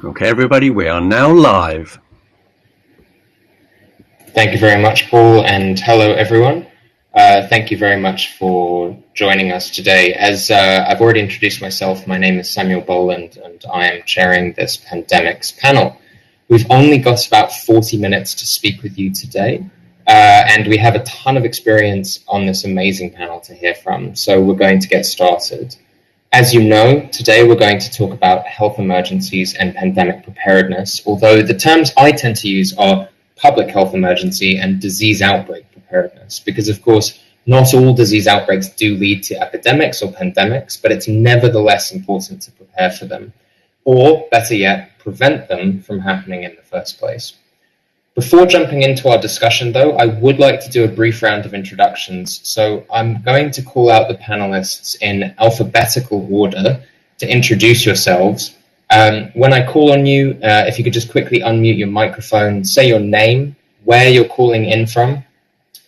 Okay, everybody, we are now live. Thank you very much, Paul, and hello, everyone. Thank you very much for joining us today. As I've already introduced myself, my name is Samuel Boland, and I am chairing this pandemics panel. We've only got about 40 minutes to speak with you today, and we have a ton of experience on this amazing panel to hear from, so we're going to get started. As you know, today we're going to talk about health emergencies and pandemic preparedness, although the terms I tend to use are public health emergency and disease outbreak preparedness, because of course, not all disease outbreaks do lead to epidemics or pandemics, but it's nevertheless important to prepare for them, or better yet, prevent them from happening in the first place. Before jumping into our discussion, though, I would like to do a brief round of introductions. So I'm going to call out the panelists in alphabetical order to introduce yourselves. When I call on you, if you could just quickly unmute your microphone, say your name, where you're calling in from,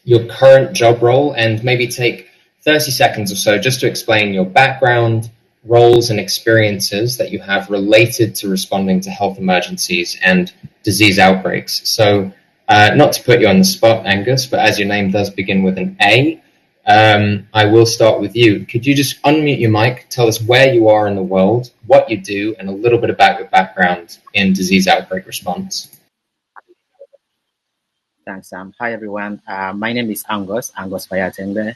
your current job role, and maybe take 30 seconds or so just to explain your background, roles and experiences that you have related to responding to health emergencies and disease outbreaks. So not to put you on the spot, Angus, but as your name does begin with an A, I will start with you. Could you just unmute your mic, tell us where you are in the world, what you do, and a little bit about your background in disease outbreak response? Thanks, Sam. Hi, everyone. My name is Angus Bayatengbe.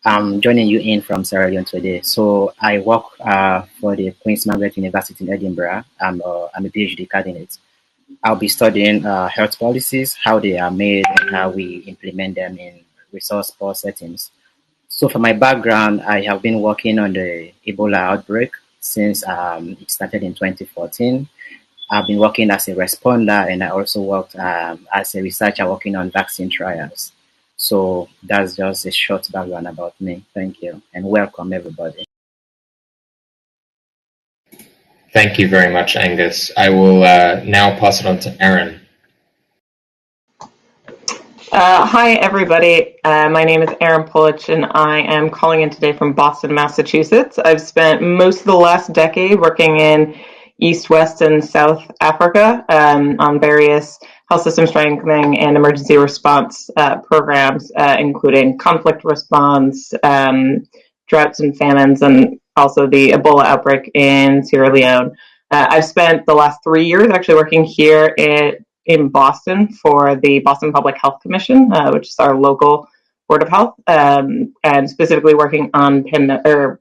I'm joining you in from Sierra Leone today. So I work for the Queen's Margaret University in Edinburgh. I'm a PhD candidate. I'll be studying health policies, how they are made, and how we implement them in resource-poor settings. So for my background, I have been working on the Ebola outbreak since it started in 2014. I've been working as a responder, and I also worked as a researcher working on vaccine trials. So that's just a short background about me. Thank you, and welcome, everybody. Thank you very much, Angus. I will now pass it on to Erin. Hi, everybody. My name is Erin Pulich, and I am calling in today from Boston, Massachusetts. I've spent most of the last decade working in East, West, and South Africa on various health system strengthening and emergency response programs, including conflict response, droughts and famines, and also the Ebola outbreak in Sierra Leone. I've spent the last 3 years actually working here in Boston for the Boston Public Health Commission, which is our local Board of Health, and specifically working on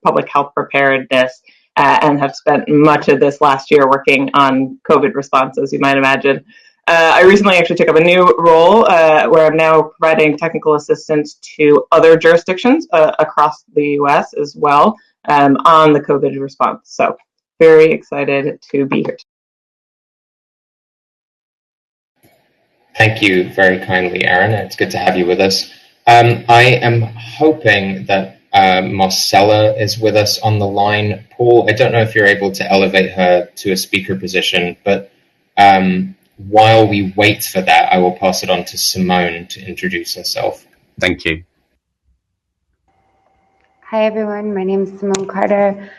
public health preparedness, and have spent much of this last year working on COVID response, as you might imagine. I recently actually took up a new role where I'm now providing technical assistance to other jurisdictions across the US as well on the COVID response. So very excited to be here. Thank you very kindly, Erin. It's good to have you with us. I am hoping that Marcella is with us on the line. Paul, I don't know if you're able to elevate her to a speaker position, but while we wait for that, I will pass it on to Simone to introduce herself. Thank you. Hi, everyone. My name is Simone Carter.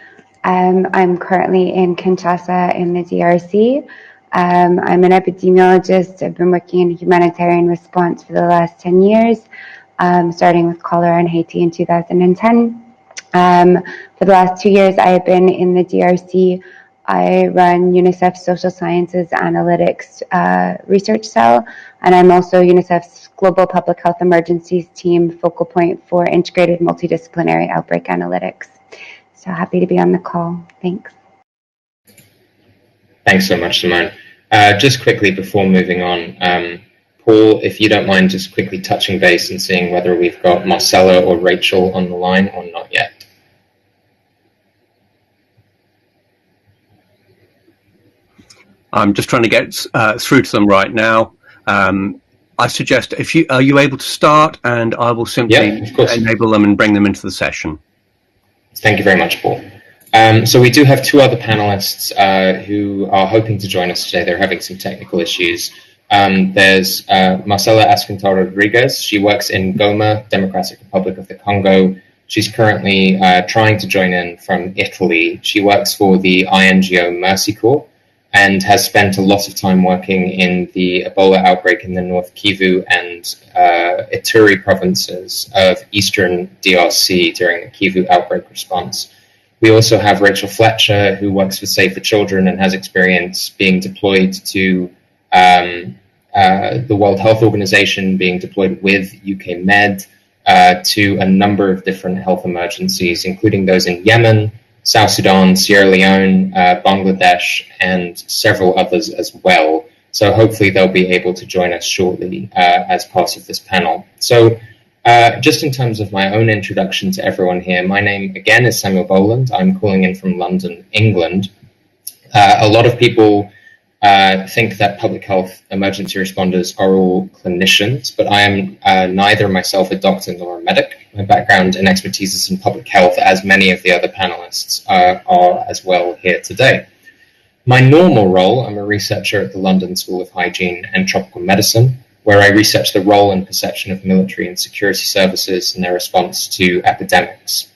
I'm currently in Kinshasa in the DRC. I'm an epidemiologist. I've been working in humanitarian response for the last 10 years, starting with cholera in Haiti in 2010. For the last 2 years, I have been in the DRC. I run UNICEF's Social Sciences Analytics Research Cell, and I'm also UNICEF's Global Public Health Emergencies Team focal point for integrated multidisciplinary outbreak analytics. So happy to be on the call. Thanks. Thanks so much, Simone. Just quickly before moving on, Paul, if you don't mind just quickly touching base and seeing whether we've got Marcella or Rachel on the line or not yet. I'm just trying to get through to them right now. I suggest, are you able to start, and I will simply enable them and bring them into the session. Thank you very much, Paul. So we do have two other panelists who are hoping to join us today. They're having some technical issues. There's Marcela Asquintar Rodriguez. She works in Goma, Democratic Republic of the Congo. She's currently trying to join in from Italy. She works for the INGO Mercy Corps. and has spent a lot of time working in the Ebola outbreak in the North Kivu and Ituri provinces of eastern DRC during the Kivu outbreak response. We also have Rachel Fletcher, who works for Save the Children and has experience being deployed to the World Health Organization, being deployed with UK Med to a number of different health emergencies, including those in Yemen, South Sudan, Sierra Leone, Bangladesh, and several others as well. So hopefully they'll be able to join us shortly as part of this panel. So just in terms of my own introduction to everyone here, my name again is Samuel Boland. I'm calling in from London, England. A lot of people think that public health emergency responders are all clinicians, but I am neither myself a doctor nor a medic. My background and expertise is in public health, as many of the other panelists are as well here today. My normal role, I'm a researcher at the London School of Hygiene and Tropical Medicine, where I research the role and perception of military and security services in their response to epidemics.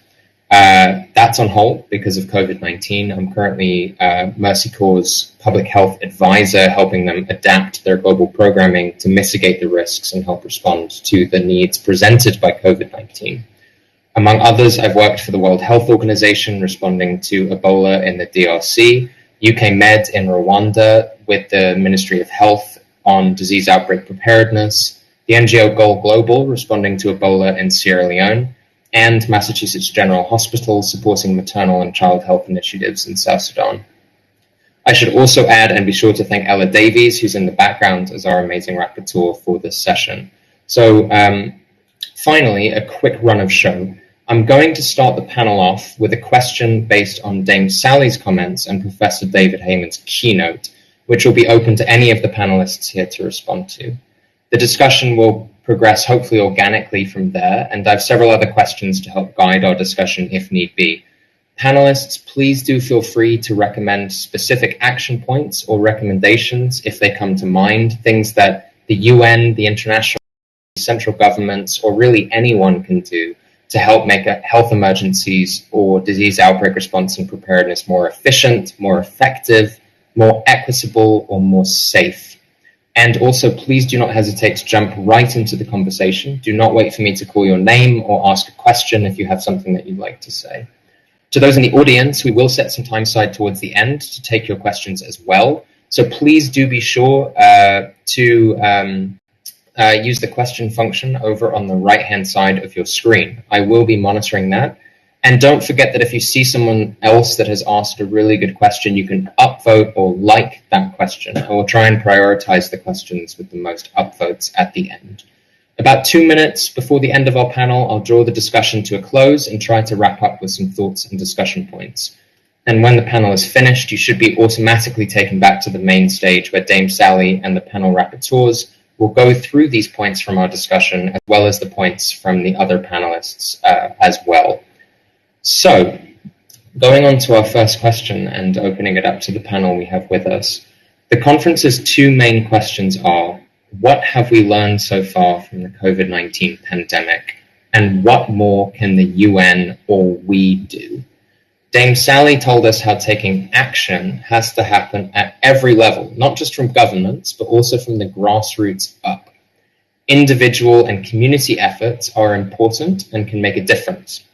That's on hold because of COVID-19. I'm currently Mercy Corps' public health advisor, helping them adapt their global programming to mitigate the risks and help respond to the needs presented by COVID-19. Among others, I've worked for the World Health Organization, responding to Ebola in the DRC, UK Med in Rwanda with the Ministry of Health on disease outbreak preparedness, the NGO Goal Global, responding to Ebola in Sierra Leone, and Massachusetts General Hospital, supporting maternal and child health initiatives in South Sudan. I should also add and be sure to thank Ella Davies, who's in the background as our amazing rapporteur for this session. So finally, a quick run of show. I'm going to start the panel off with a question based on Dame Sally's comments and Professor David Heyman's keynote, which will be open to any of the panelists here to respond to. The discussion will progress hopefully organically from there, and I have several other questions to help guide our discussion if need be. Panelists, please do feel free to recommend specific action points or recommendations if they come to mind, things that the UN, the international central governments, or really anyone can do to help make health emergencies or disease outbreak response and preparedness more efficient, more effective, more equitable, or more safe. And also, please do not hesitate to jump right into the conversation. Do not wait for me to call your name or ask a question if you have something that you'd like to say. To those in the audience, we will set some time aside towards the end to take your questions as well. So please do be sure to use the question function over on the right-hand side of your screen. I will be monitoring that. And don't forget that if you see someone else that has asked a really good question, you can upvote or like that question. I will try and prioritize the questions with the most upvotes at the end. About 2 minutes before the end of our panel, I'll draw the discussion to a close and try to wrap up with some thoughts and discussion points. And when the panel is finished, you should be automatically taken back to the main stage where Dame Sally and the panel rapporteurs will go through these points from our discussion, as well as the points from the other panelists as well. So, going on to our first question and opening it up to the panel we have with us, the conference's two main questions are, what have we learned so far from the COVID-19 pandemic, and what more can the UN or we do? Dame Sally told us how taking action has to happen at every level, not just from governments, but also from the grassroots up. Individual and community efforts are important and can make a difference.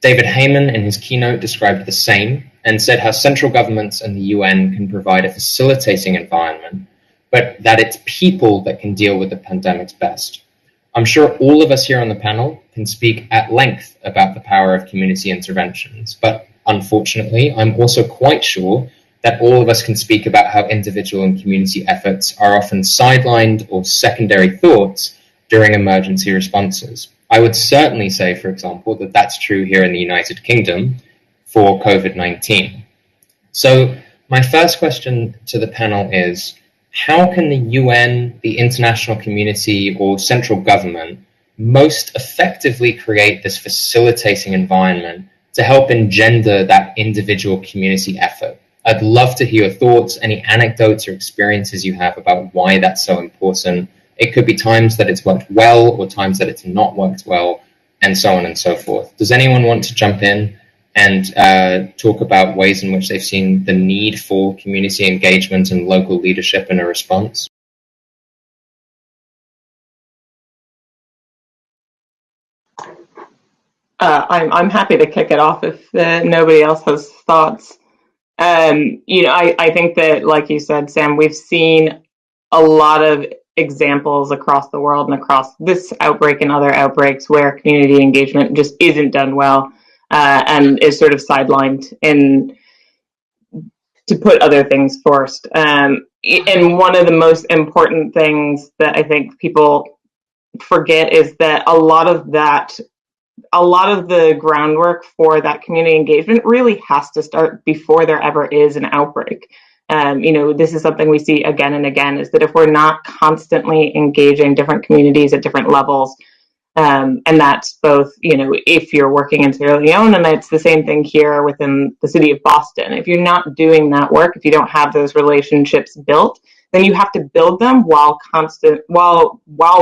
David Heyman in his keynote described the same and said how central governments and the UN can provide a facilitating environment, but that it's people that can deal with the pandemics best. I'm sure all of us here on the panel can speak at length about the power of community interventions, but unfortunately, I'm also quite sure that all of us can speak about how individual and community efforts are often sidelined or secondary thoughts during emergency responses. I would certainly say, for example, that that's true here in the United Kingdom for COVID-19. So my first question to the panel is, how can the UN, the international community, or central government most effectively create this facilitating environment to help engender that individual community effort? I'd love to hear your thoughts, any anecdotes or experiences you have about why that's so important. It could be times that it's worked well or times that it's not worked well, and so on and so forth. Does anyone want to jump in and talk about ways in which they've seen the need for community engagement and local leadership in a response. I'm happy to kick it off if nobody else has thoughts. I think that, like you said, Sam, we've seen a lot of examples across the world and across this outbreak and other outbreaks where community engagement just isn't done well and is sort of sidelined to put other things first. And one of the most important things that I think people forget is that a lot of the groundwork for that community engagement really has to start before there ever is an outbreak. This is something we see again and again, is that if we're not constantly engaging different communities at different levels, and that's both, if you're working in Sierra Leone, and it's the same thing here within the city of Boston. If you're not doing that work, if you don't have those relationships built, then you have to build them while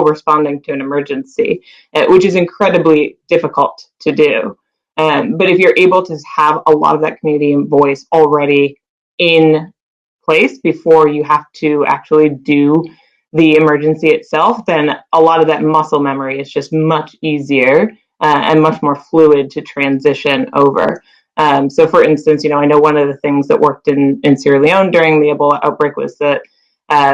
responding to an emergency, which is incredibly difficult to do. But if you're able to have a lot of that community voice already in place before you have to actually do the emergency itself, then a lot of that muscle memory is just much easier and much more fluid to transition over. So for instance, I know one of the things that worked in Sierra Leone during the Ebola outbreak was that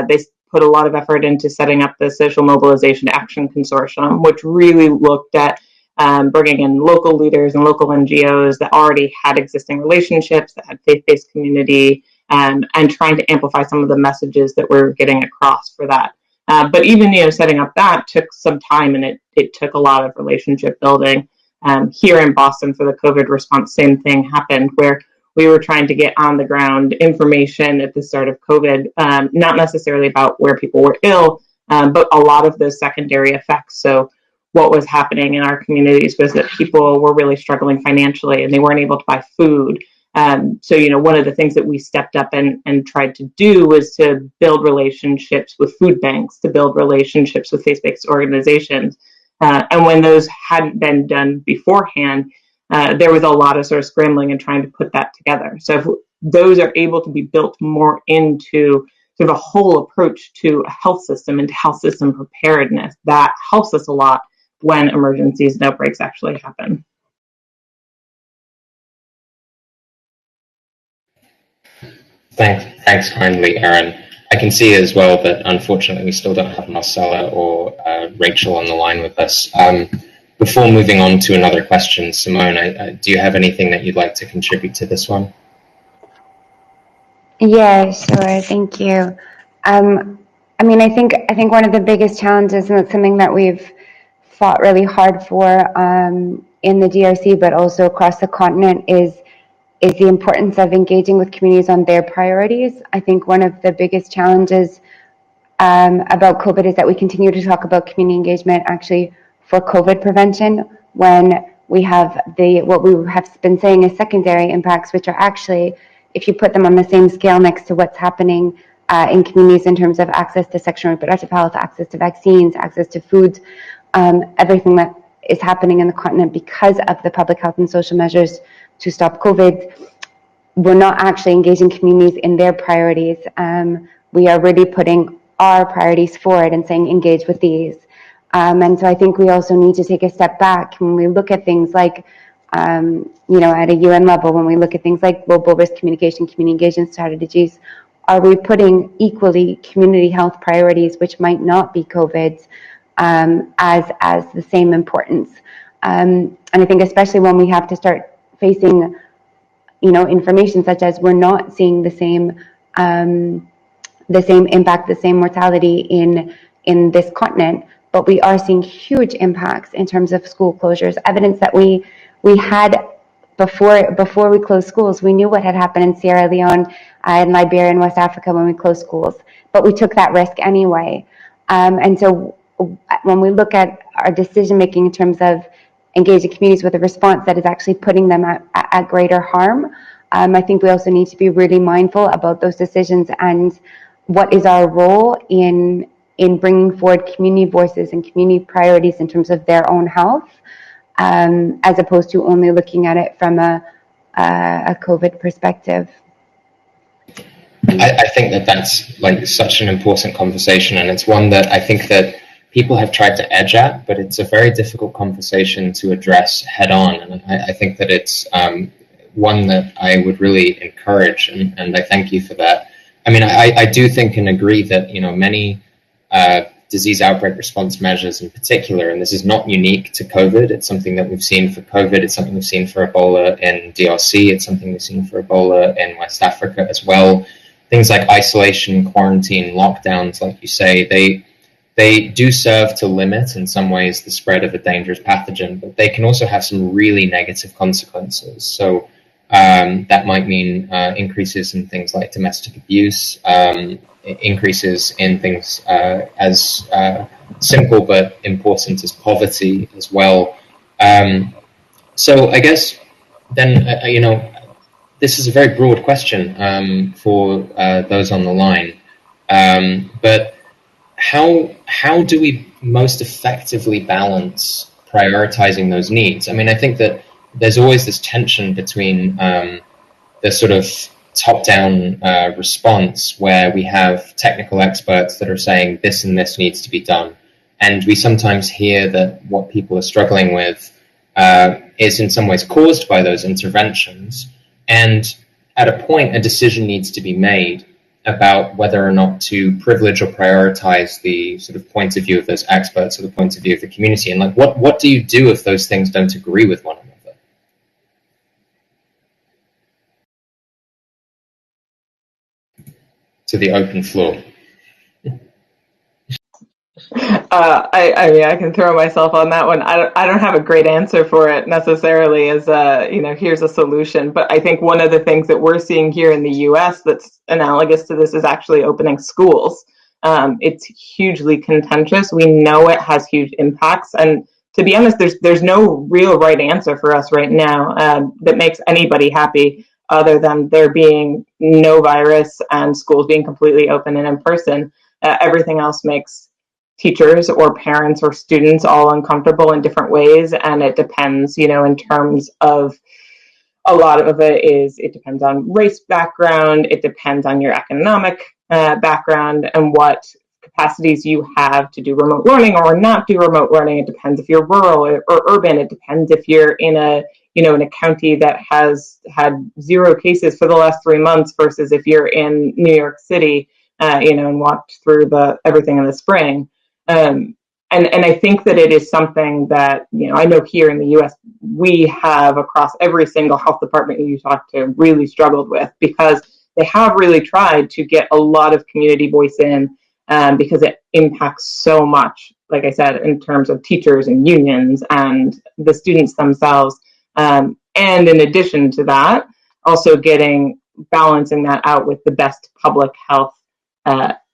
they put a lot of effort into setting up the Social Mobilization Action Consortium, which really looked at bringing in local leaders and local NGOs that already had existing relationships, that had faith-based community, and trying to amplify some of the messages that we're getting across for that. But even, setting up that took some time, and it took a lot of relationship building. Here in Boston for the COVID response, same thing happened where we were trying to get on the ground information at the start of COVID, not necessarily about where people were ill, but a lot of those secondary effects. So what was happening in our communities was that people were really struggling financially and they weren't able to buy food. So, one of the things that we stepped up and tried to do was to build relationships with food banks, to build relationships with faith-based organizations. And when those hadn't been done beforehand, there was a lot of sort of scrambling and trying to put that together. So if those are able to be built more into sort of a whole approach to a health system and to health system preparedness, that helps us a lot when emergencies and outbreaks actually happen. Thanks kindly, Erin. I can see as well that unfortunately we still don't have Marcella or Rachel on the line with us. Before moving on to another question, Simone, do you have anything that you'd like to contribute to this one? Yeah, sure. Thank you. I think one of the biggest challenges, and it's something that we've fought really hard for in the DRC, but also across the continent, is the importance of engaging with communities on their priorities. I think one of the biggest challenges about COVID is that we continue to talk about community engagement actually for COVID prevention when we have what we have been saying is secondary impacts, which are actually, if you put them on the same scale next to what's happening in communities in terms of access to sexual and reproductive health, access to vaccines, access to food, everything that is happening in the continent because of the public health and social measures to stop COVID, we're not actually engaging communities in their priorities. We are really putting our priorities forward and saying engage with these. And so I think we also need to take a step back when we look at things like, at a UN level, when we look at things like global risk communication, community engagement strategies, are we putting equally community health priorities, which might not be COVID, as the same importance? And I think especially when we have to start facing, information such as we're not seeing the same impact, the same mortality in this continent, but we are seeing huge impacts in terms of school closures. Evidence that we had before we closed schools. We knew what had happened in Sierra Leone and Liberia and West Africa when we closed schools, but we took that risk anyway. And so when we look at our decision making in terms of engaging communities with a response that is actually putting them at greater harm, I think we also need to be really mindful about those decisions and what is our role in bringing forward community voices and community priorities in terms of their own health, as opposed to only looking at it from a a COVID perspective. I think that that's like such an important conversation, and it's one that I think that people have tried to edge at, but it's a very difficult conversation to address head on. And I think that it's one that I would really encourage, and I thank you for that. I mean, I do think and agree that, you know, many disease outbreak response measures in particular, and this is not unique to COVID, it's something that we've seen for COVID, it's something we've seen for Ebola in DRC, it's something we've seen for Ebola in West Africa as well. Things like isolation, quarantine, lockdowns, like you say, they do serve to limit in some ways the spread of a dangerous pathogen, but they can also have some really negative consequences. So that might mean increases in things like domestic abuse, increases in things as simple but important as poverty as well. So I guess then, you know, this is a very broad question for those on the line, but how do we most effectively balance prioritizing those needs? I mean, I think that there's always this tension between the sort of top-down response where we have technical experts that are saying this and this needs to be done, and we sometimes hear that what people are struggling with is in some ways caused by those interventions. And at a point, a decision needs to be made about whether or not to privilege or prioritize the sort of point of view of those experts or the point of view of the community. And like, what do you do if those things don't agree with one another? To the open floor. I mean, I can throw myself on that one. I don't have a great answer for it necessarily as you know, here's a solution. But I think one of the things that we're seeing here in the U.S. that's analogous to this is actually opening schools. It's hugely contentious. We know it has huge impacts, and to be honest, there's no real right answer for us right now that makes anybody happy, other than there being no virus and schools being completely open and in person. Everything else makes teachers or parents or students all uncomfortable in different ways, and it depends, you know, in terms of a lot of it depends on race background, it depends on your economic background and what capacities you have to do remote learning or not do remote learning. It depends if you're rural or urban. It depends if you're in a county that has had 0 cases for the last 3 months versus if you're in New York City, and walked through everything in the spring. And I think that it is something that, I know here in the US, we have across every single health department you talk to really struggled with, because they have really tried to get a lot of community voice in, because it impacts so much, like I said, in terms of teachers and unions and the students themselves. And in addition to that, also balancing that out with the best public health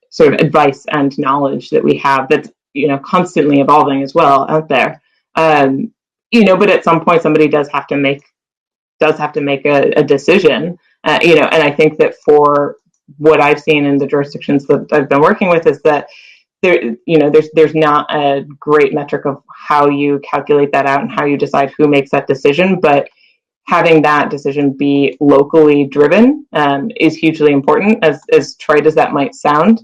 sort of advice and knowledge that we have that's constantly evolving as well out there. But at some point somebody does have to make a decision. And I think that for what I've seen in the jurisdictions that I've been working with is that there's not a great metric of how you calculate that out and how you decide who makes that decision, but having that decision be locally driven is hugely important, as trite as that might sound.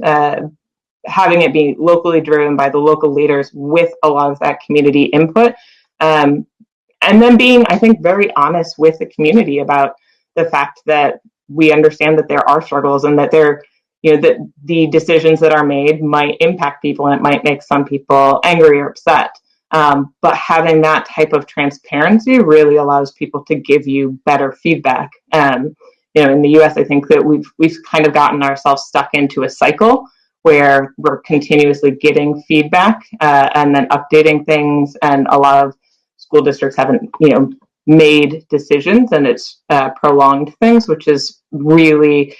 Having it be locally driven by the local leaders with a lot of that community input, and then being, I think, very honest with the community about the fact that we understand that there are struggles and that that the decisions that are made might impact people and it might make some people angry or upset. But having that type of transparency really allows people to give you better feedback. In the US, I think that we've kind of gotten ourselves stuck into a cycle where we're continuously getting feedback and then updating things, and a lot of school districts haven't made decisions, and it's prolonged things, which is really,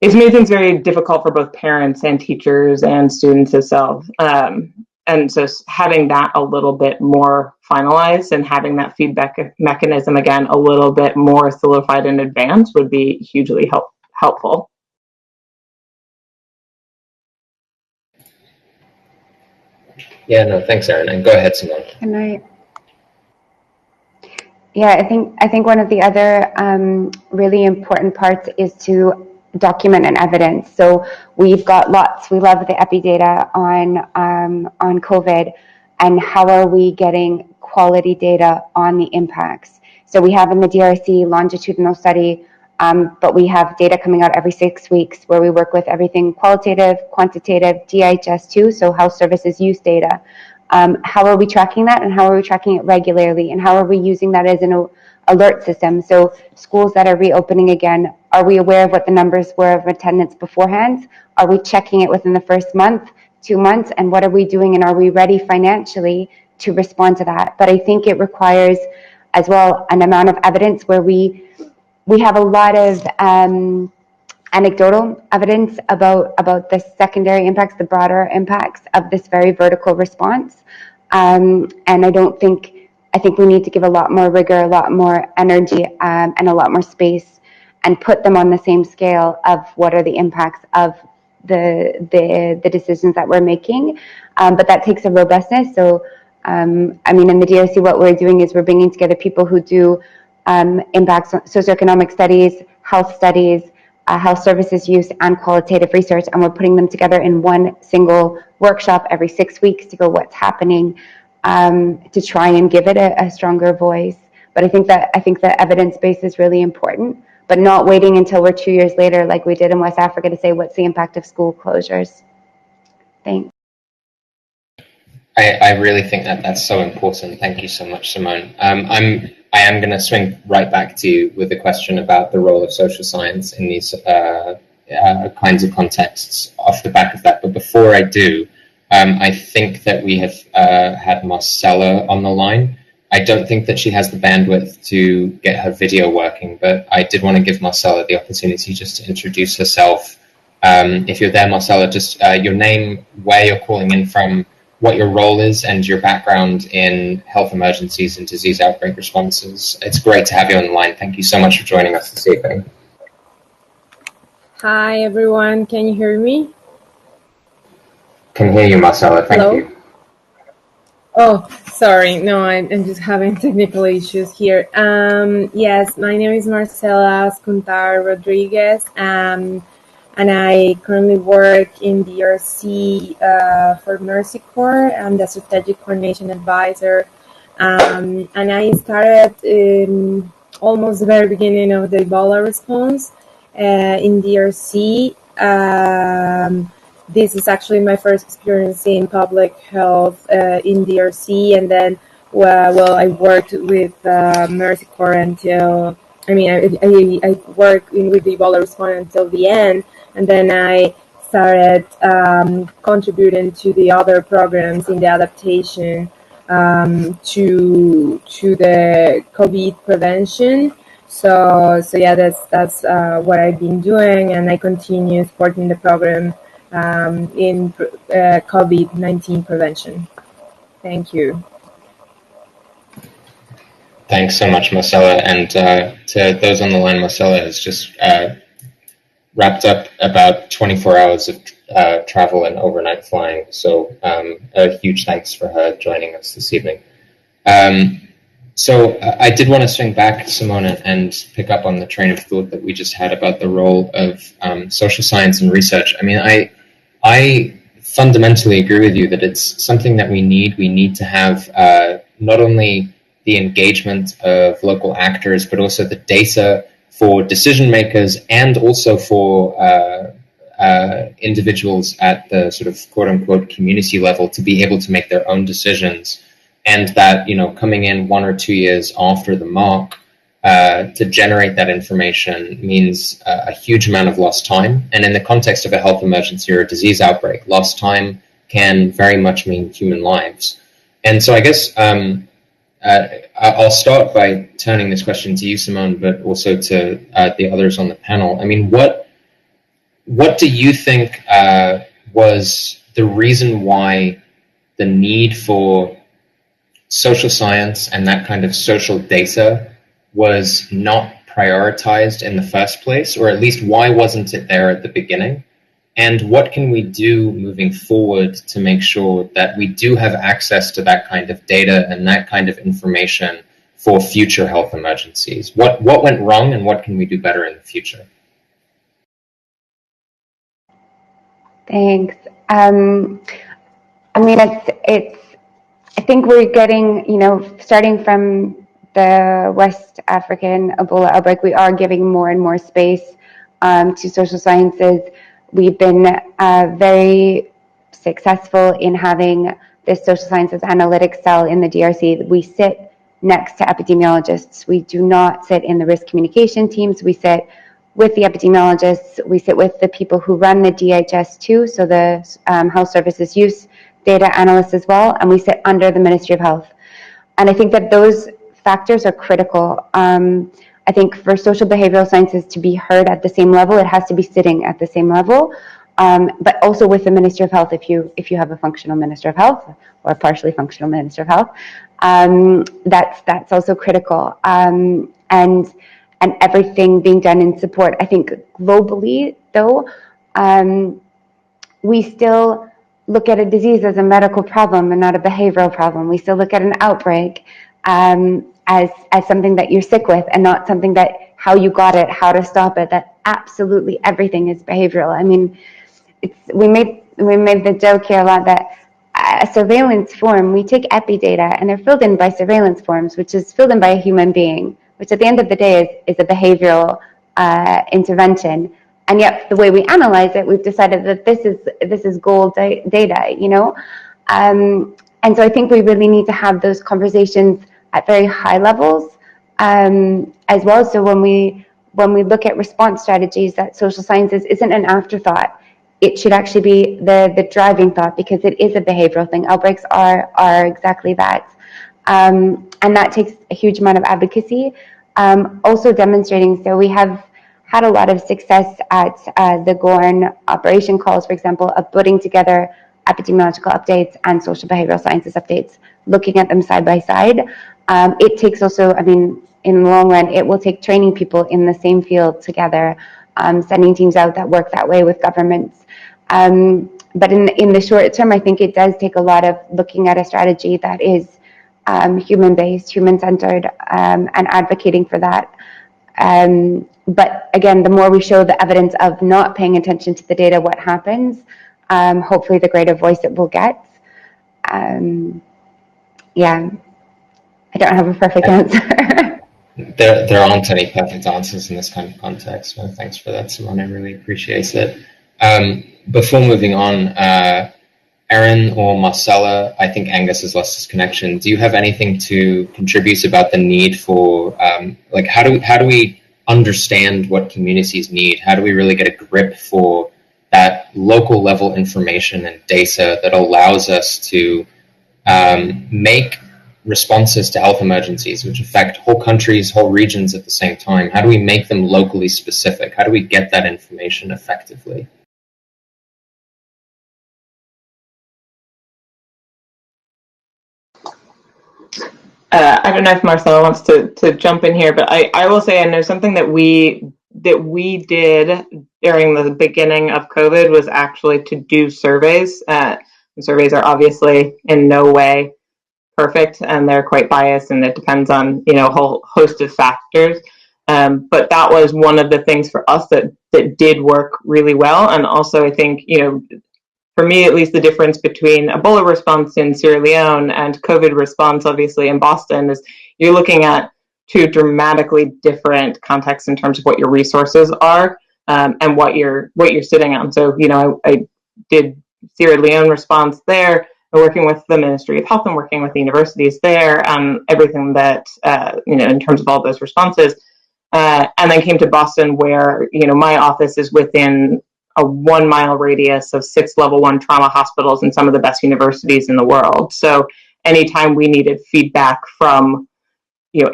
it's made things very difficult for both parents and teachers and students themselves. And so having that a little bit more finalized and having that feedback mechanism, again, a little bit more solidified in advance would be hugely helpful. Yeah, no, thanks, Erin. And go ahead, Simone. Yeah, I think one of the other really important parts is to document and evidence. So we've got lots. We love the epi data on COVID, and how are we getting quality data on the impacts? So we have in the DRC longitudinal study, but we have data coming out every 6 weeks where we work with everything qualitative, quantitative, DHS2, so health services use data. How are we tracking that, and how are we tracking it regularly, and how are we using that as an alert system? So schools that are reopening again, are we aware of what the numbers were of attendance beforehand? Are we checking it within the first month, 2 months, and what are we doing, and are we ready financially to respond to that? But I think it requires as well an amount of evidence where we have a lot of anecdotal evidence about the secondary impacts, the broader impacts of this very vertical response. And I think we need to give a lot more rigor, a lot more energy, and a lot more space, and put them on the same scale of what are the impacts of the decisions that we're making. But that takes a robustness. So, I mean, in the DRC, what we're doing is we're bringing together people who do impacts, socioeconomic studies, health studies, health services use, and qualitative research, and we're putting them together in one single workshop every 6 weeks to go what's happening, to try and give it a stronger voice. But I think that evidence base is really important, but not waiting until we're 2 years later like we did in West Africa to say what's the impact of school closures. Thanks. I really think that's so important. Thank you so much, Simone. I am going to swing right back to you with the question about the role of social science in these kinds of contexts off the back of that. But before I do, I think that we have had Marcella on the line. I don't think that she has the bandwidth to get her video working, but I did want to give Marcella the opportunity just to introduce herself. If you're there, Marcella, just your name, where you're calling in from, what your role is, and your background in health emergencies and disease outbreak responses. It's great to have you on the line. Thank you so much for joining us this evening. Hi, everyone. Can you hear me? Can hear you, Marcella. Thank you. Oh, sorry. No, I'm just having technical issues here. Yes, my name is Marcela Escuntar Rodriguez. And I currently work in DRC for Mercy Corps. I'm the Strategic Coordination Advisor. And I started in almost the very beginning of the Ebola response in DRC. This is actually my first experience in public health in DRC. And then, I worked with Mercy Corps until, I worked with the Ebola response until the end. And then I started contributing to the other programs in the adaptation to the COVID prevention. So yeah, that's what I've been doing, and I continue supporting the program in COVID-19 prevention. Thank you. Thanks so much, Marcella. And to those on the line, Marcella has just wrapped up about 24 hours of travel and overnight flying. So a huge thanks for her joining us this evening. So I did want to swing back, Simone, and pick up on the train of thought that we just had about the role of social science and research. I mean, I fundamentally agree with you that it's something that we need. We need to have not only the engagement of local actors, but also the data for decision makers and also for individuals at the sort of quote unquote community level to be able to make their own decisions. And that, coming in 1 or 2 years after the mark to generate that information means a huge amount of lost time. And in the context of a health emergency or a disease outbreak, lost time can very much mean human lives. And so I guess I'll start by turning this question to you, Simone, but also to the others on the panel. I mean, what do you think was the reason why the need for social science and that kind of social data was not prioritized in the first place, or at least why wasn't it there at the beginning? And what can we do moving forward to make sure that we do have access to that kind of data and that kind of information for future health emergencies? What went wrong and what can we do better in the future? Thanks. I mean, I think we're getting, starting from the West African Ebola outbreak, we are giving more and more space to social sciences. We've been very successful in having the social sciences analytics cell in the DRC. We sit next to epidemiologists. We do not sit in the risk communication teams. We sit with the epidemiologists. We sit with the people who run the DHS2, so the Health Services Use data analysts as well, and we sit under the Ministry of Health. And I think that those factors are critical. I think for social behavioral sciences to be heard at the same level, it has to be sitting at the same level, but also with the Ministry of Health, if you have a functional Minister of Health or a partially functional Minister of Health, that's also critical. And everything being done in support. I think globally, though, we still look at a disease as a medical problem and not a behavioral problem. We still look at an outbreak as something that you're sick with and not something that how you got it, how to stop it, that absolutely everything is behavioral. I mean, we made the joke here a lot that a surveillance form, we take epi data and they're filled in by surveillance forms, which is filled in by a human being, which at the end of the day is a behavioral intervention. And yet the way we analyze it, we've decided that this is gold data, and so I think we really need to have those conversations at very high levels as well. So when we look at response strategies, that social sciences isn't an afterthought. It should actually be the driving thought, because it is a behavioral thing. Outbreaks are exactly that. And that takes a huge amount of advocacy. Also demonstrating, so we have had a lot of success at the GORN operation calls, for example, of putting together epidemiological updates and social behavioral sciences updates, looking at them side by side. It takes also, I mean, in the long run, it will take training people in the same field together, sending teams out that work that way with governments. But in the short term, I think it does take a lot of looking at a strategy that is human-based, human-centered, and advocating for that. But again, the more we show the evidence of not paying attention to the data, what happens, hopefully the greater voice it will get. Yeah, I don't have a perfect answer. There aren't any perfect answers in this kind of context. So thanks for that, Simone. I really appreciate it. Before moving on, Erin or Marcella, I think Angus has lost his connection. Do you have anything to contribute about the need for, how do we understand what communities need? How do we really get a grip for that local level information and data that allows us to make responses to health emergencies, which affect whole countries, whole regions at the same time? How do we make them locally specific? How do we get that information effectively? I don't know if Marcella wants to jump in here, but I will say I know something that we did during the beginning of COVID was actually to do surveys. And surveys are obviously in no way perfect, and they're quite biased, and it depends on a whole host of factors. But that was one of the things for us that did work really well. And also, I think for me, at least, the difference between Ebola response in Sierra Leone and COVID response, obviously, in Boston, is you're looking at two dramatically different contexts in terms of what your resources are and what you're sitting on. So, I did Sierra Leone response there, working with the Ministry of Health and working with the universities there, everything that in terms of all those responses, and then came to Boston, where my office is within a 1 mile radius of 6 level 1 trauma hospitals and some of the best universities in the world. So anytime we needed feedback from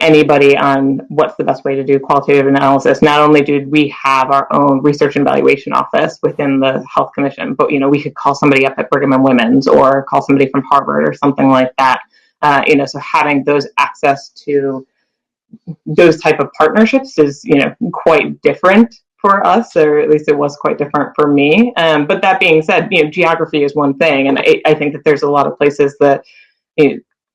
anybody on what's the best way to do qualitative analysis, not only did we have our own research and evaluation office within the Health Commission, but we could call somebody up at Brigham and Women's or call somebody from Harvard or something like that. So having those access to those type of partnerships is quite different for us, or at least it was quite different for me. But that being said, geography is one thing, and I think that there's a lot of places that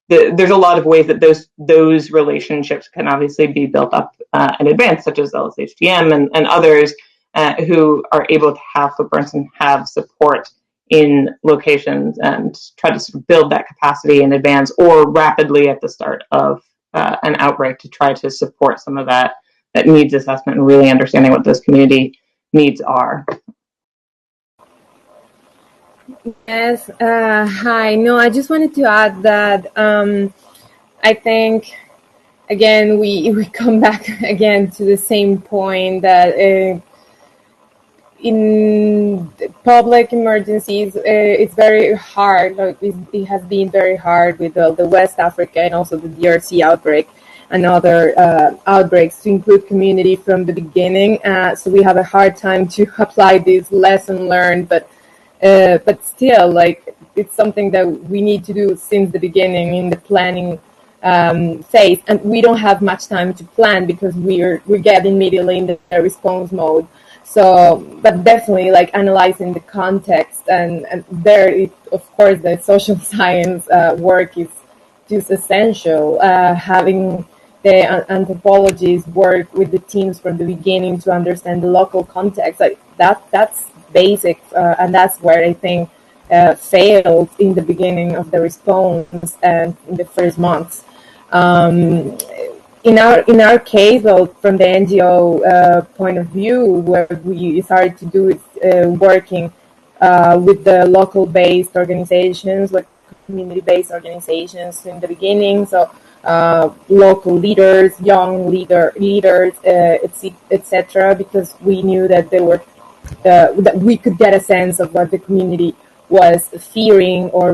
there's a lot of ways that those relationships can obviously be built up in advance, such as LSHTM and others who are able to have footprints and have support in locations and try to sort of build that capacity in advance or rapidly at the start of an outbreak to try to support some of that needs assessment and really understanding what those community needs are. Yes, hi. No, I just wanted to add that I think, again, we come back again to the same point that in public emergencies, it's very hard. Like it has been very hard with the West Africa and also the DRC outbreak and other outbreaks to include community from the beginning. So we have a hard time to apply this lesson learned, but still, like, it's something that we need to do since the beginning in the planning phase, and we don't have much time to plan because we're getting immediately in the response mode. So, but definitely, like, analyzing the context and there, of course, the social science work is just essential. Having the anthropologists work with the teams from the beginning to understand the local context, like that's basic, and that's where I think failed in the beginning of the response and in the first months. In our case, well, from the NGO point of view, what we started to do is working with the local-based organizations, like community-based organizations in the beginning. So local leaders, young leaders, etc., because we knew that they were that we could get a sense of what the community was fearing or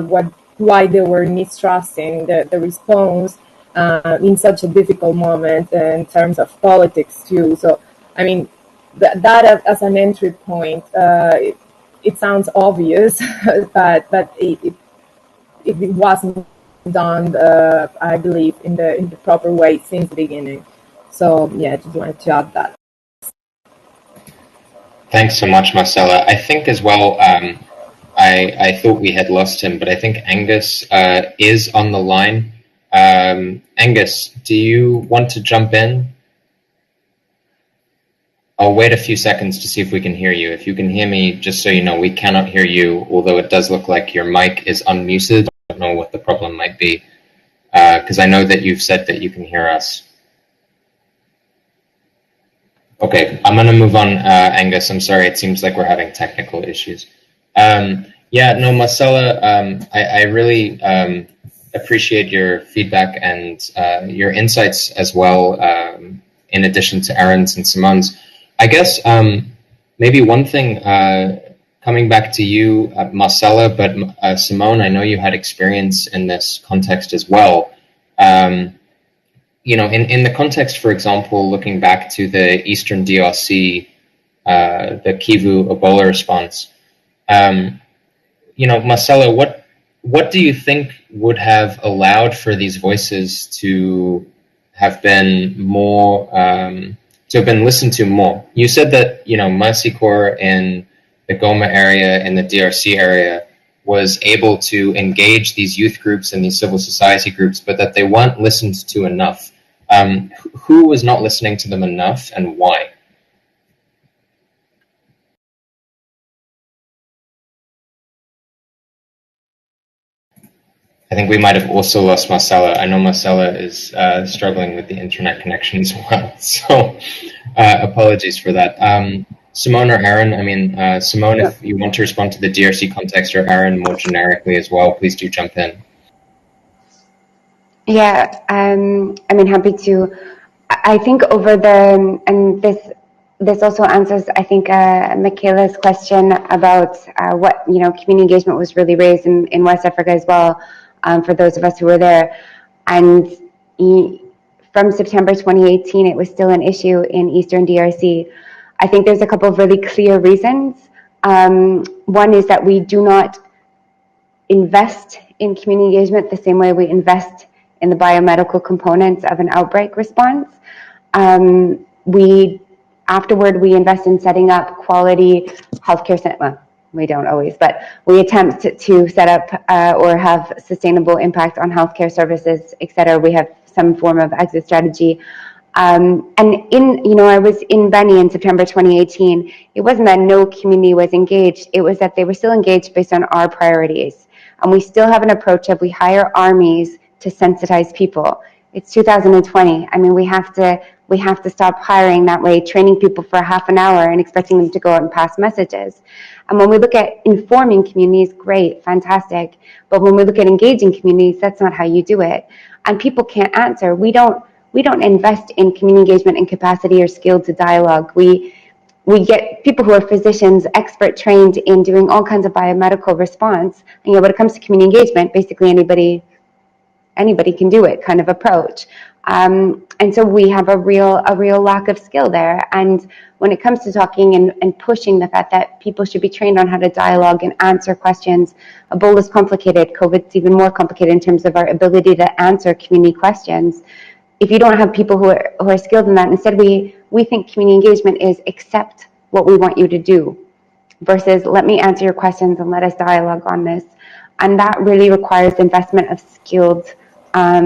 why they were mistrusting the response in such a difficult moment in terms of politics too. So, I mean, that as an entry point, it sounds obvious, but it wasn't done, I believe, in the proper way since the beginning. So, yeah, I just wanted to add that. Thanks so much, Marcella. I think as well, I thought we had lost him, but I think Angus is on the line. Angus, do you want to jump in? I'll wait a few seconds to see if we can hear you. If you can hear me, just so you know, we cannot hear you, although it does look like your mic is unmuted. I don't know what the problem might be, because I know that you've said that you can hear us. Okay, I'm going to move on, Angus. I'm sorry, it seems like we're having technical issues. Yeah, no, Marcella, I really appreciate your feedback and your insights as well, in addition to Aaron's and Simone's. I guess maybe one thing, coming back to you, Marcella, but Simone, I know you had experience in this context as well. You know, in the context, for example, looking back to the Eastern DRC, the Kivu Ebola response, you know, Marcella, what do you think would have allowed for these voices to have been more, to have been listened to more? You said that, you know, Mercy Corps in the Goma area, in the DRC area, was able to engage these youth groups and these civil society groups, but that they weren't listened to enough. Who was not listening to them enough, and why? I think we might have also lost Marcella. I know Marcella is struggling with the internet connection as well, so apologies for that. Simone or Aaron, I mean, Simone, yeah. If you want to respond to the DRC context, or Aaron more generically as well, please do jump in. Yeah, I mean, happy to. I think and this also answers, I think, Michaela's question about what, you know, community engagement was really raised in West Africa as well, for those of us who were there. And from September 2018, it was still an issue in Eastern DRC. I think there's a couple of really clear reasons. One is that we do not invest in community engagement the same way we invest in the biomedical components of an outbreak response. Afterward, we invest in setting up quality healthcare centers. Well, we don't always, but we attempt to set up or have sustainable impact on healthcare services, et cetera. We have some form of exit strategy. And I was in Beni in September 2018. It wasn't that no community was engaged. It was that they were still engaged based on our priorities. And we still have an approach of we hire armies to sensitize people. It's 2020. I mean, we have to stop hiring that way, training people for half an hour and expecting them to go out and pass messages. And when we look at informing communities, great, fantastic. But when we look at engaging communities, that's not how you do it. And people can't answer. We don't invest in community engagement and capacity or skill to dialogue. We get people who are physicians, expert trained in doing all kinds of biomedical response. And when it comes to community engagement, basically anybody can do it kind of approach. And so we have a real lack of skill there. And when it comes to talking and pushing the fact that people should be trained on how to dialogue and answer questions, Ebola is complicated. COVID's even more complicated in terms of our ability to answer community questions. If you don't have people who are skilled in that, instead we think community engagement is accept what we want you to do versus let me answer your questions and let us dialogue on this. And that really requires investment of skilled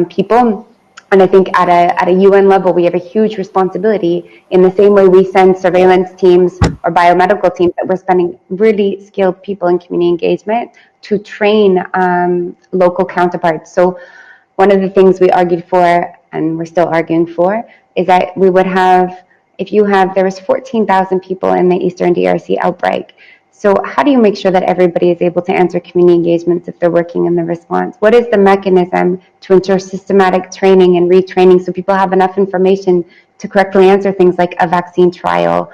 people. And I think at a UN level, we have a huge responsibility in the same way we send surveillance teams or biomedical teams that we're spending really skilled people in community engagement to train local counterparts. So one of the things we argued for, and we're still arguing for, is that we would have, there was 14,000 people in the Eastern DRC outbreak. So how do you make sure that everybody is able to answer community engagements if they're working in the response? What is the mechanism to ensure systematic training and retraining so people have enough information to correctly answer things like a vaccine trial,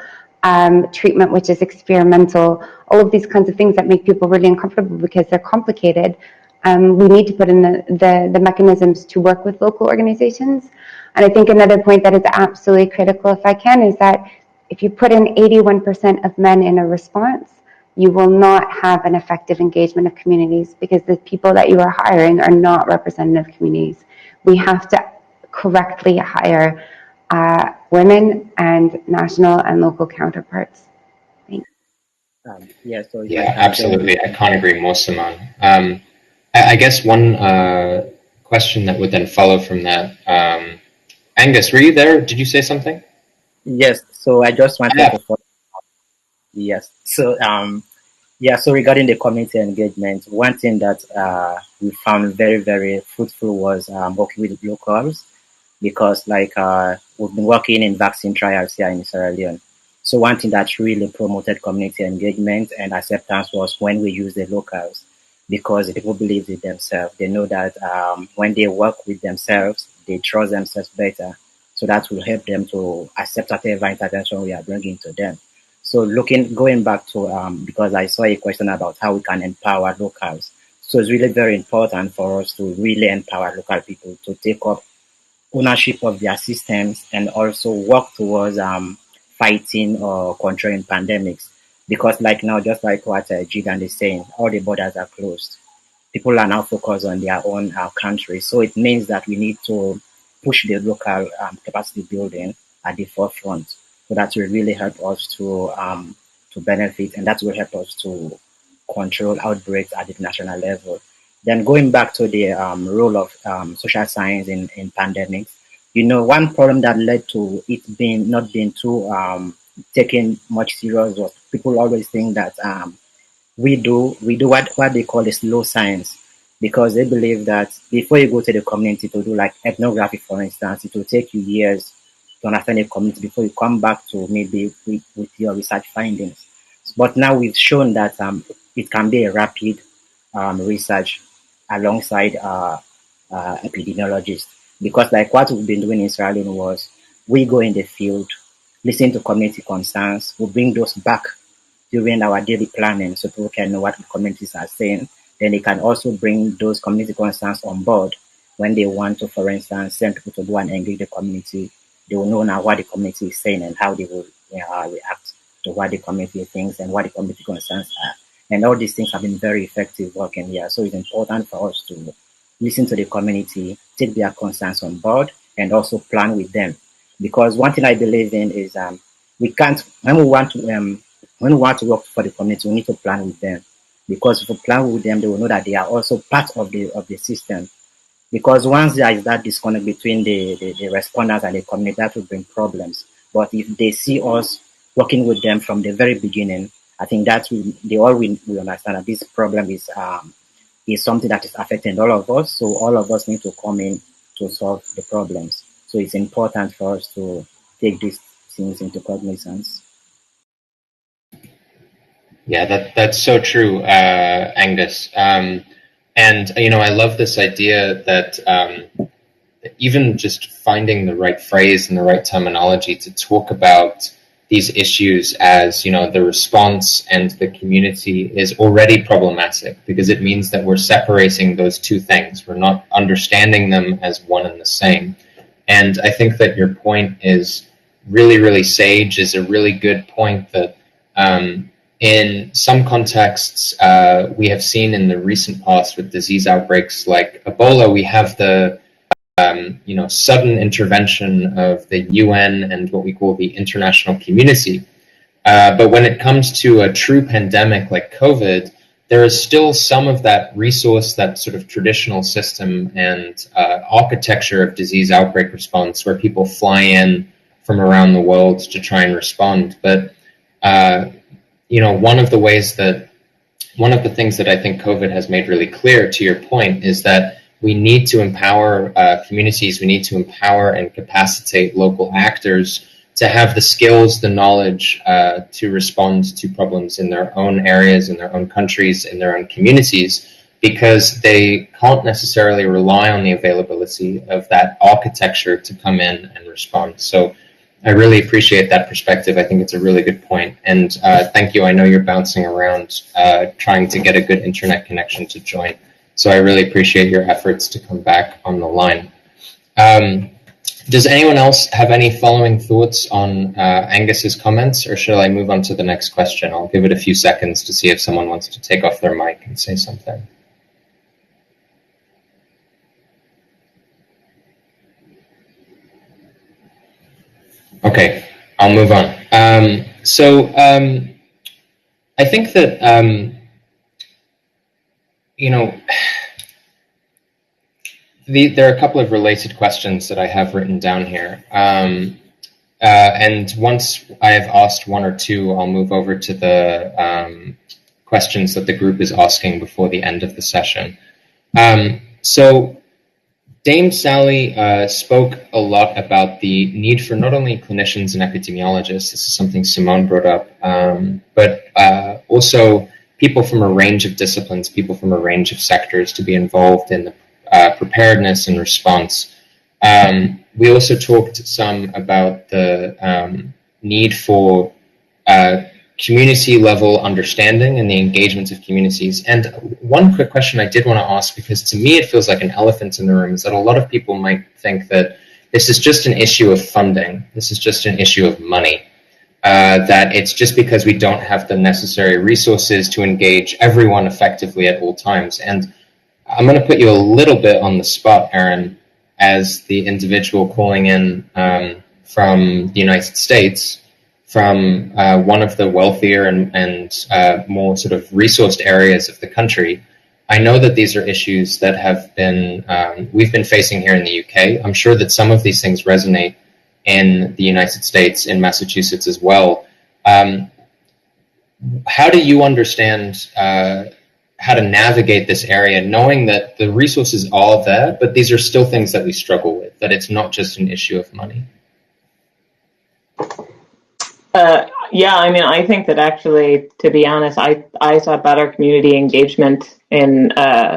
treatment which is experimental, all of these kinds of things that make people really uncomfortable because they're complicated. We need to put in the mechanisms to work with local organizations. And I think another point that is absolutely critical, if I can, is that if you put in 81% of men in a response, you will not have an effective engagement of communities because the people that you are hiring are not representative communities. We have to correctly hire women and national and local counterparts. Thanks. Absolutely. I can't agree more, Simone. I guess one question that would then follow from that. Angus, were you there? Did you say something? Yes. So I just wanted to follow. Yes. So so regarding the community engagement, one thing that we found very, very fruitful was working with locals because we've been working in vaccine trials here in Sierra Leone. So one thing that really promoted community engagement and acceptance was when we use the locals because the people believe in themselves. They know that when they work with themselves, they trust themselves better. So that will help them to accept whatever intervention we are bringing to them. So going back to, because I saw a question about how we can empower locals. So it's really very important for us to really empower local people to take up ownership of their systems and also work towards fighting or controlling pandemics. Because now, just like what Jigan is saying, all the borders are closed. People are now focused on their own country. So it means that we need to push the local capacity building at the forefront. So that will really help us to benefit, and that will help us to control outbreaks at the national level. Then going back to the role of social science in pandemics, one problem that led to it not being too taken much serious was people always think that we do what they call the slow science, because they believe that before you go to the community to do ethnography, for instance, it will take you years to understand a community before you come back to maybe with your research findings. But now we've shown that it can be a rapid research alongside epidemiologists, because what we've been doing in Sierra Leone was we go in the field, listen to community concerns, we bring those back during our daily planning so people can know what the communities are saying. Then they can also bring those community concerns on board when they want to, for instance, send people to go and engage the community. They will know now what the community is saying and how they will react to what the community thinks and what the community concerns are. And all these things have been very effective working here. So it's important for us to listen to the community, take their concerns on board, and also plan with them. Because one thing I believe in is we can't, when we want to when we want to work for the community, we need to plan with them, because if we plan with them, they will know that they are also part of the system. Because once there is that disconnect between the responders and the community, that will bring problems. But if they see us working with them from the very beginning, I think that they all will understand that this problem is something that is affecting all of us. So all of us need to come in to solve the problems. So it's important for us to take these things into cognizance. Yeah, that's so true, Angus. And I love this idea that even just finding the right phrase and the right terminology to talk about these issues as, the response and the community is already problematic, because it means that we're separating those two things. We're not understanding them as one and the same. And I think that your point is really, really sage, is a really good point that in some contexts, we have seen in the recent past with disease outbreaks like Ebola, we have the sudden intervention of the UN and what we call the international community. But when it comes to a true pandemic like COVID, there is still some of that resource, that sort of traditional system and architecture of disease outbreak response, where people fly in from around the world to try and respond. But one of the things that I think COVID has made really clear, to your point, is that we need to empower communities. We need to empower and capacitate local actors to have the skills, the knowledge to respond to problems in their own areas, in their own countries, in their own communities, because they can't necessarily rely on the availability of that architecture to come in and respond. So I really appreciate that perspective. I think it's a really good point. And thank you. I know you're bouncing around trying to get a good internet connection to join. So I really appreciate your efforts to come back on the line. Does anyone else have any following thoughts on Angus's comments, or should I move on to the next question? I'll give it a few seconds to see if someone wants to take off their mic and say something. Okay, I'll move on. I think that, there are a couple of related questions that I have written down here. And once I have asked one or two, I'll move over to the questions that the group is asking before the end of the session. So Dame Sally spoke a lot about the need for not only clinicians and epidemiologists, this is something Simone brought up, but also people from a range of disciplines, people from a range of sectors to be involved in the preparedness and response. We also talked some about the need for community level understanding and the engagement of communities. And one quick question I did want to ask, because to me it feels like an elephant in the room, is that a lot of people might think that this is just an issue of funding, this is just an issue of money, that it's just because we don't have the necessary resources to engage everyone effectively at all times. And I'm going to put you a little bit on the spot, Aaron, as the individual calling in from the United States, from one of the wealthier and more sort of resourced areas of the country. I know that these are issues that have been we've been facing here in the UK. I'm sure that some of these things resonate in the United States, in Massachusetts as well. How do you understand how to navigate this area, knowing that the resources are there, but these are still things that we struggle with, that it's not just an issue of money? Yeah, I mean, I think that actually, to be honest, I saw better community engagement in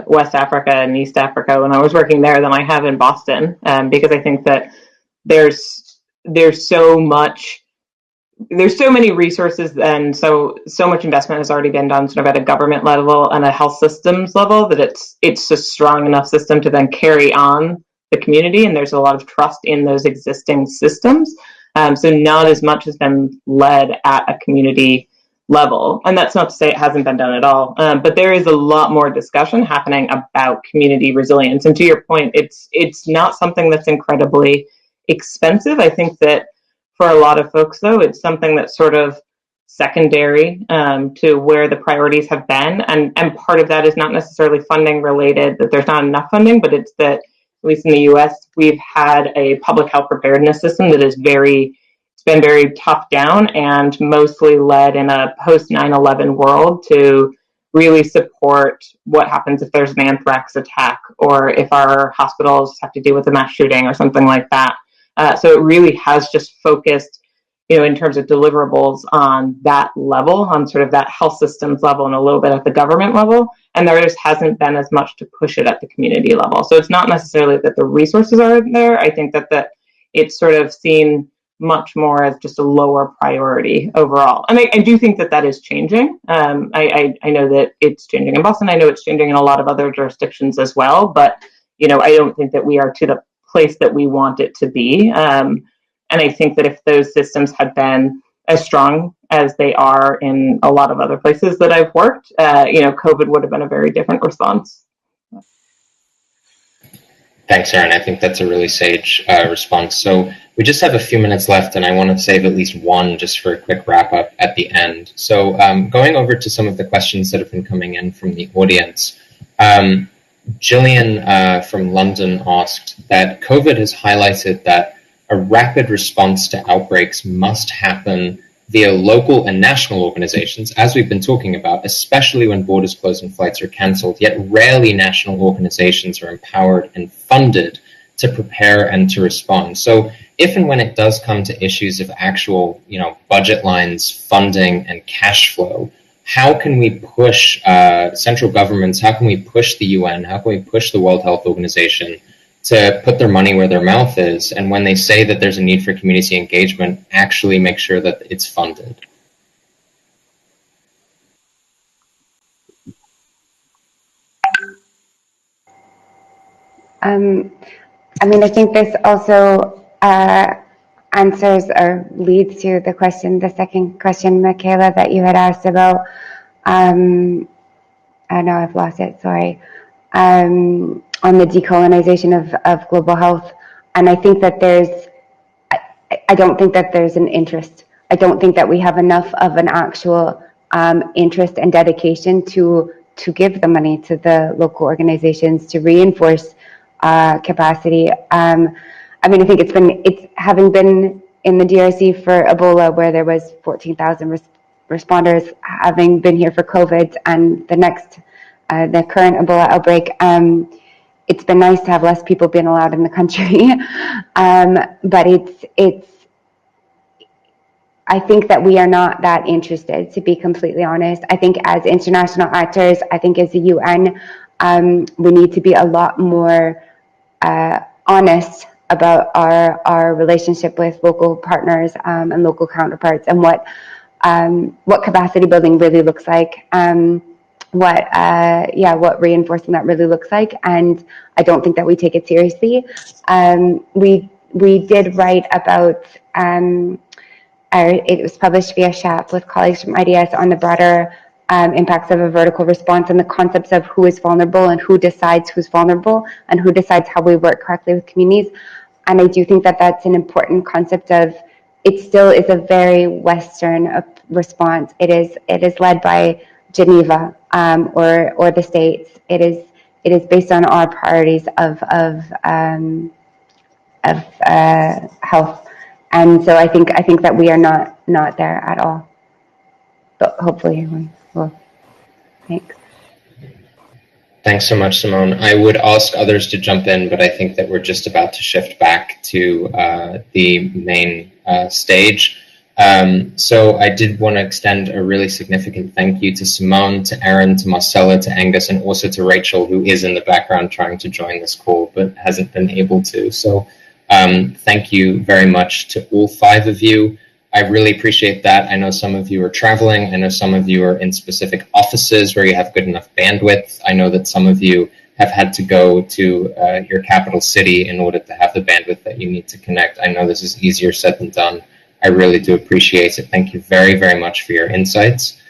West Africa and East Africa when I was working there than I have in Boston, because I think that there's so many resources, and so much investment has already been done sort of at a government level and a health systems level, that it's a strong enough system to then carry on the community, and there's a lot of trust in those existing systems. So not as much has been led at a community level. And that's not to say it hasn't been done at all. But there is a lot more discussion happening about community resilience. And to your point, it's not something that's incredibly expensive. I think that for a lot of folks, though, it's something that sort of secondary to where the priorities have been. And part of that is not necessarily funding related, that there's not enough funding, but it's that, at least in the US, we've had a public health preparedness system that is it's been very top down and mostly led in a post 9/11 world to really support what happens if there's an anthrax attack or if our hospitals have to deal with a mass shooting or something like that. So it really has just focused, in terms of deliverables on that level, on sort of that health systems level and a little bit at the government level. And there just hasn't been as much to push it at the community level. So it's not necessarily that the resources aren't there. I think that it's sort of seen much more as just a lower priority overall. And I do think that is changing. I know that it's changing in Boston. I know it's changing in a lot of other jurisdictions as well. But, I don't think that we are to the place that we want it to be. And I think that if those systems had been as strong as they are in a lot of other places that I've worked, COVID would have been a very different response. Thanks, Erin. I think that's a really sage response. So we just have a few minutes left, and I want to save at least one just for a quick wrap up at the end. So going over to some of the questions that have been coming in from the audience. Gillian from London asked that COVID has highlighted that a rapid response to outbreaks must happen via local and national organizations, as we've been talking about, especially when borders close and flights are cancelled, yet rarely national organizations are empowered and funded to prepare and to respond. So if and when it does come to issues of actual, budget lines, funding, and cash flow, how can we push central governments, how can we push the UN, how can we push the World Health Organization to put their money where their mouth is, and when they say that there's a need for community engagement, actually make sure that it's funded? I think this also answers or leads to the second question, Michaela, that you had asked about. I know I've lost it, sorry. On the decolonization of global health. And I think that I don't think that there's an interest. I don't think that we have enough of an actual interest and dedication to give the money to the local organizations to reinforce capacity. I think it's having been in the DRC for Ebola, where there was 14,000 responders, having been here for COVID and the current Ebola outbreak. It's been nice to have less people being allowed in the country, but I think that we are not that interested, to be completely honest. I think as international actors, I think as the UN, we need to be a lot more honest about our relationship with local partners and local counterparts, and what capacity building really looks like. What reinforcing that really looks like, and I don't think that we take it seriously. We did write about, it was published via SHAP with colleagues from IDS on the broader impacts of a vertical response and the concepts of who is vulnerable and who decides who's vulnerable and who decides how we work correctly with communities. And I do think that that's an important concept of, it still is a very Western response. It is led by Geneva or the States. It is based on our priorities of health, and so I think that we are not there at all. But hopefully we will. Thanks. Thanks so much, Simone. I would ask others to jump in, but I think that we're just about to shift back to the main stage. So I did want to extend a really significant thank you to Simone, to Erin, to Marcella, to Angus, and also to Rachel, who is in the background trying to join this call but hasn't been able to. So thank you very much to all five of you. I really appreciate that. I know some of you are traveling. I know some of you are in specific offices where you have good enough bandwidth. I know that some of you have had to go to your capital city in order to have the bandwidth that you need to connect. I know this is easier said than done. I really do appreciate it. Thank you very, very much for your insights.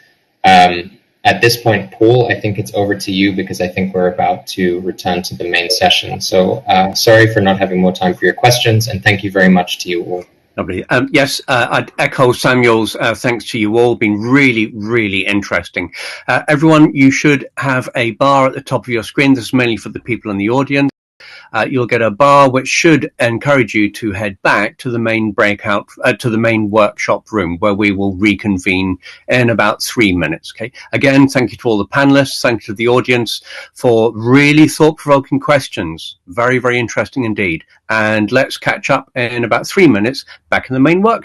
At this point, Paul, I think it's over to you because I think we're about to return to the main session. So sorry for not having more time for your questions, and thank you very much to you all. Lovely. Yes, I'd echo Samuel's thanks to you all. Been really, really interesting. Everyone, you should have a bar at the top of your screen. This is mainly for the people in the audience. You'll get a bar which should encourage you to head back to the main breakout, to the main workshop room, where we will reconvene in about 3 minutes. Okay. Again, thank you to all the panelists. Thank you to the audience for really thought-provoking questions. Very, very interesting indeed. And let's catch up in about 3 minutes back in the main workshop.